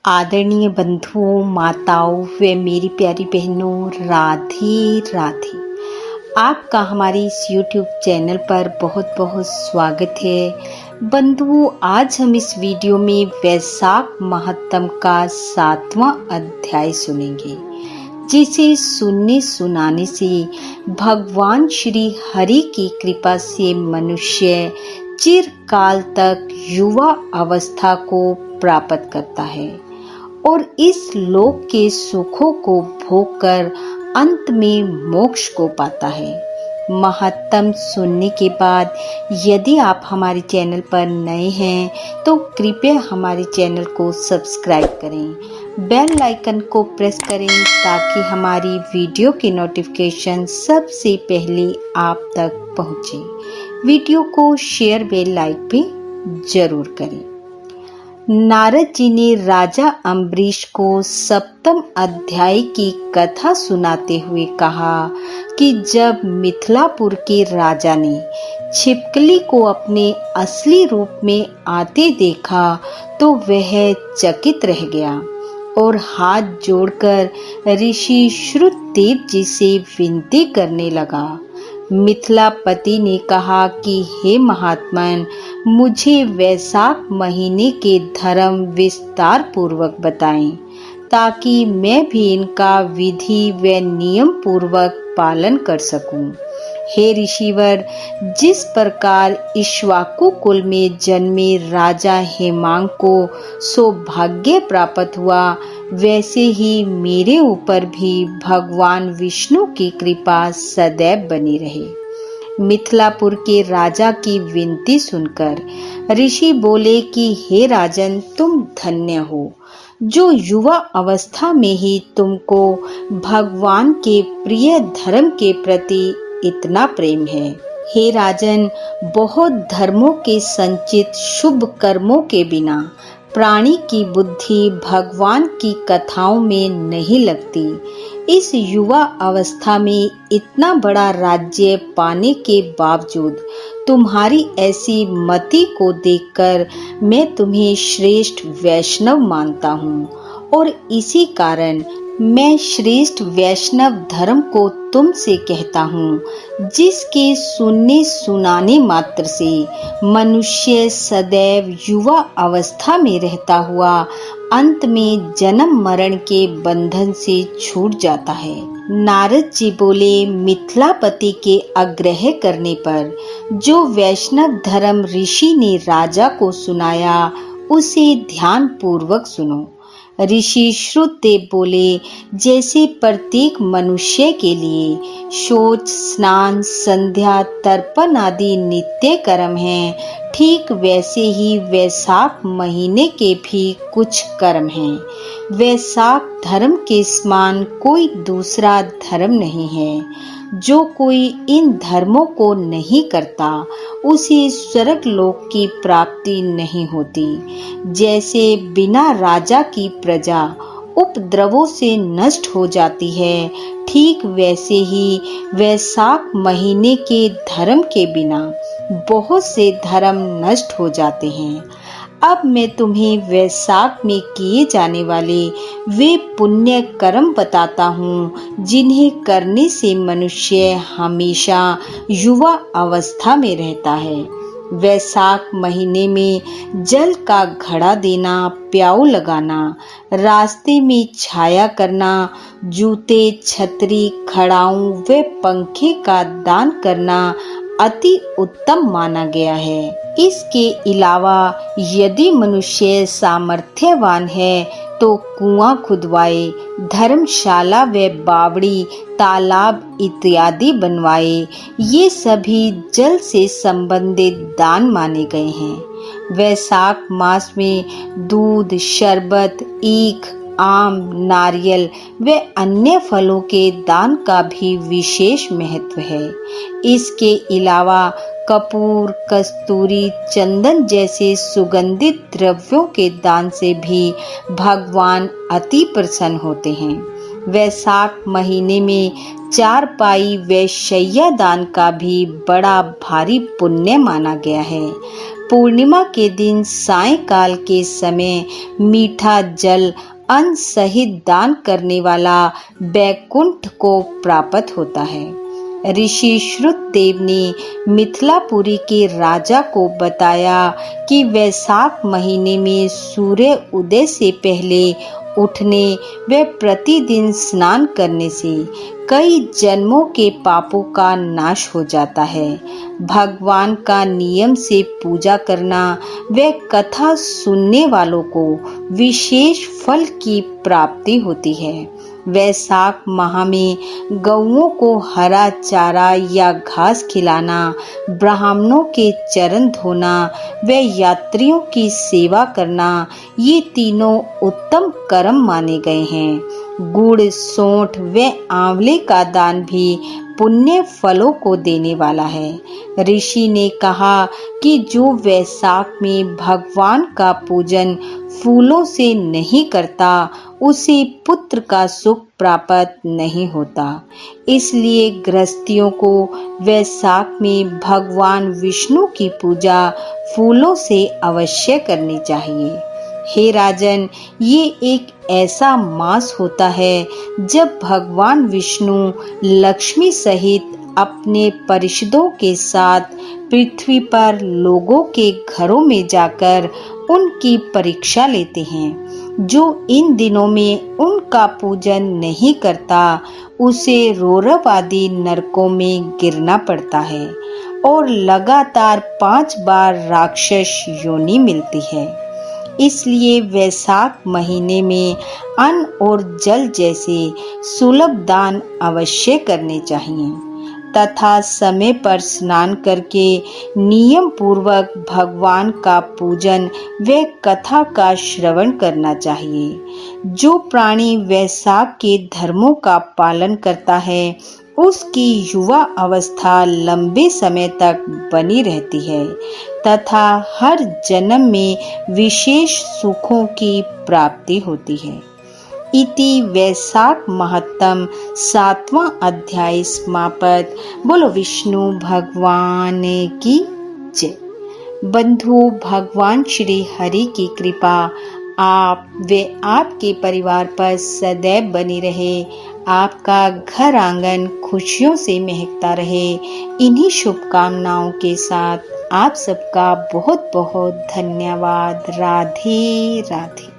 आदरणीय बंधुओं, माताओं व मेरी प्यारी बहनों, राधे राधे। आपका हमारे इस YouTube चैनल पर बहुत बहुत स्वागत है। बंधुओं, आज हम इस वीडियो में वैशाख महात्म का 7वां अध्याय सुनेंगे, जिसे सुनने सुनाने से भगवान श्री हरि की कृपा से मनुष्य चिरकाल तक युवा अवस्था को प्राप्त करता है और इस लोक के सुखों को भोग कर अंत में मोक्ष को पाता है। महात्म सुनने के बाद यदि आप हमारे चैनल पर नए हैं तो कृपया हमारे चैनल को सब्सक्राइब करें, बेल आइकन को प्रेस करें ताकि हमारी वीडियो की नोटिफिकेशन सबसे पहले आप तक पहुंचे। वीडियो को शेयर व लाइक भी जरूर करें। नारद जी ने राजा अम्बरीश को 7वें अध्याय की कथा सुनाते हुए कहा कि जब मिथिलापुर के राजा ने छिपकली को अपने असली रूप में आते देखा तो वह चकित रह गया और हाथ जोड़कर ऋषि श्रुतदेव जी से विनती करने लगा। मिथिलापति ने कहा कि हे महात्मन, मुझे वैशाख महीने के धर्म विस्तार पूर्वक बताएं ताकि मैं भी इनका विधि व नियम पूर्वक पालन कर सकूं। हे ऋषिवर, जिस प्रकार इक्ष्वाकु कुल में जन्मे राजा हेमांग को सौभाग्य प्राप्त हुआ, वैसे ही मेरे ऊपर भी भगवान विष्णु की कृपा सदैव बनी रहे। मिथिलापुर के राजा की विनती सुनकर ऋषि बोले कि हे राजन, तुम धन्य हो जो युवा अवस्था में ही तुमको भगवान के प्रिय धर्म के प्रति इतना प्रेम है। हे राजन, बहुत धर्मों के संचित शुभ कर्मों के बिना प्राणी की बुद्धि भगवान की कथाओं में नहीं लगती। इस युवा अवस्था में इतना बड़ा राज्य पाने के बावजूद तुम्हारी ऐसी मति को देखकर मैं तुम्हें श्रेष्ठ वैष्णव मानता हूँ और इसी कारण मैं श्रेष्ठ वैष्णव धर्म को तुमसे कहता हूँ, जिसके सुनने सुनाने मात्र से मनुष्य सदैव युवा अवस्था में रहता हुआ अंत में जन्म मरण के बंधन से छूट जाता है। नारद जी बोले, मिथिलापति के आग्रह करने पर जो वैष्णव धर्म ऋषि ने राजा को सुनाया उसे ध्यान पूर्वक सुनो। ऋषि श्रुतदेव बोले, जैसे प्रत्येक मनुष्य के लिए शौच, स्नान, संध्या, तर्पण आदि नित्य कर्म हैं, ठीक वैसे ही वैशाख महीने के भी कुछ कर्म हैं। वैशाख धर्म के समान कोई दूसरा धर्म नहीं है। जो कोई इन धर्मों को नहीं करता उसे स्वर्ग लोक की प्राप्ति नहीं होती। जैसे बिना राजा की प्रजा उपद्रवों से नष्ट हो जाती है, ठीक वैसे ही वैशाख महीने के धर्म के बिना बहुत से धर्म नष्ट हो जाते हैं। अब मैं तुम्हें वैशाख में किए जाने वाले वे पुण्य कर्म बताता हूँ, जिन्हें करने से मनुष्य हमेशा युवा अवस्था में रहता है। वैशाख महीने में जल का घड़ा देना, प्याऊ लगाना, रास्ते में छाया करना, जूते, छतरी, खड़ाऊं व पंखे का दान करना अति उत्तम माना गया है। इसके अलावा यदि मनुष्य सामर्थ्यवान है तो कुआं खुदवाए, धर्मशाला व बावड़ी, तालाब इत्यादि बनवाए। ये सभी जल से संबंधित दान माने गए हैं। वैशाख मास में दूध, शरबत, ईख, आम, नारियल व अन्य फलों के दान का भी विशेष महत्व है। इसके अलावा कपूर, कस्तूरी, चंदन जैसे सुगंधित द्रव्यों के दान से भी भगवान अति प्रसन्न होते हैं। वैशाख महीने में चारपाई व शैया दान का भी बड़ा भारी पुण्य माना गया है। पूर्णिमा के दिन सायंकाल के समय मीठा जल अन्न सहित दान करने वाला वैकुंठ को प्राप्त होता है। ऋषि श्रुतदेव ने मिथिलापुरी के राजा को बताया कि वैशाख महीने में सूर्य उदय से पहले उठने व प्रतिदिन स्नान करने से कई जन्मों के पापों का नाश हो जाता है। भगवान का नियम से पूजा करना व कथा सुनने वालों को विशेष फल की प्राप्ति होती है। वैशाख माह में गौओं को हरा चारा या घास खिलाना, ब्राह्मणों के चरण धोना व यात्रियों की सेवा करना, ये तीनों उत्तम कर्म माने गए हैं। गुड़, सौंठ व आंवले का दान भी पुण्य फलों को देने वाला है। ऋषि ने कहा कि जो वैशाख में भगवान का पूजन फूलों से नहीं करता, उसे पुत्र का सुख प्राप्त नहीं होता। इसलिए गृहस्थियों को वैशाख में भगवान विष्णु की पूजा फूलों से अवश्य करनी चाहिए। हे राजन, ये एक ऐसा मास होता है जब भगवान विष्णु लक्ष्मी सहित अपने परिषदों के साथ पृथ्वी पर लोगों के घरों में जाकर उनकी परीक्षा लेते हैं। जो इन दिनों में उनका पूजन नहीं करता, उसे रौरव आदि नरकों में गिरना पड़ता है और लगातार 5 बार राक्षस योनि मिलती है। इसलिए वैशाख महीने में अन्न और जल जैसे सुलभ दान अवश्य करने चाहिए तथा समय पर स्नान करके नियम पूर्वक भगवान का पूजन व कथा का श्रवण करना चाहिए। जो प्राणी वैशाख के धर्मों का पालन करता है, उसकी युवा अवस्था लंबे समय तक बनी रहती है तथा हर जन्म में विशेष सुखों की प्राप्ति होती है। इति वैशाख महत्तम 7वां अध्याय समाप्त। बोलो विष्णु भगवान की जय। बंधु, भगवान श्री हरि की कृपा आप व आपके परिवार पर सदैव बनी रहे। आपका घर आंगन खुशियों से महकता रहे। इन्हीं शुभकामनाओं के साथ आप सबका बहुत बहुत धन्यवाद। राधे राधे।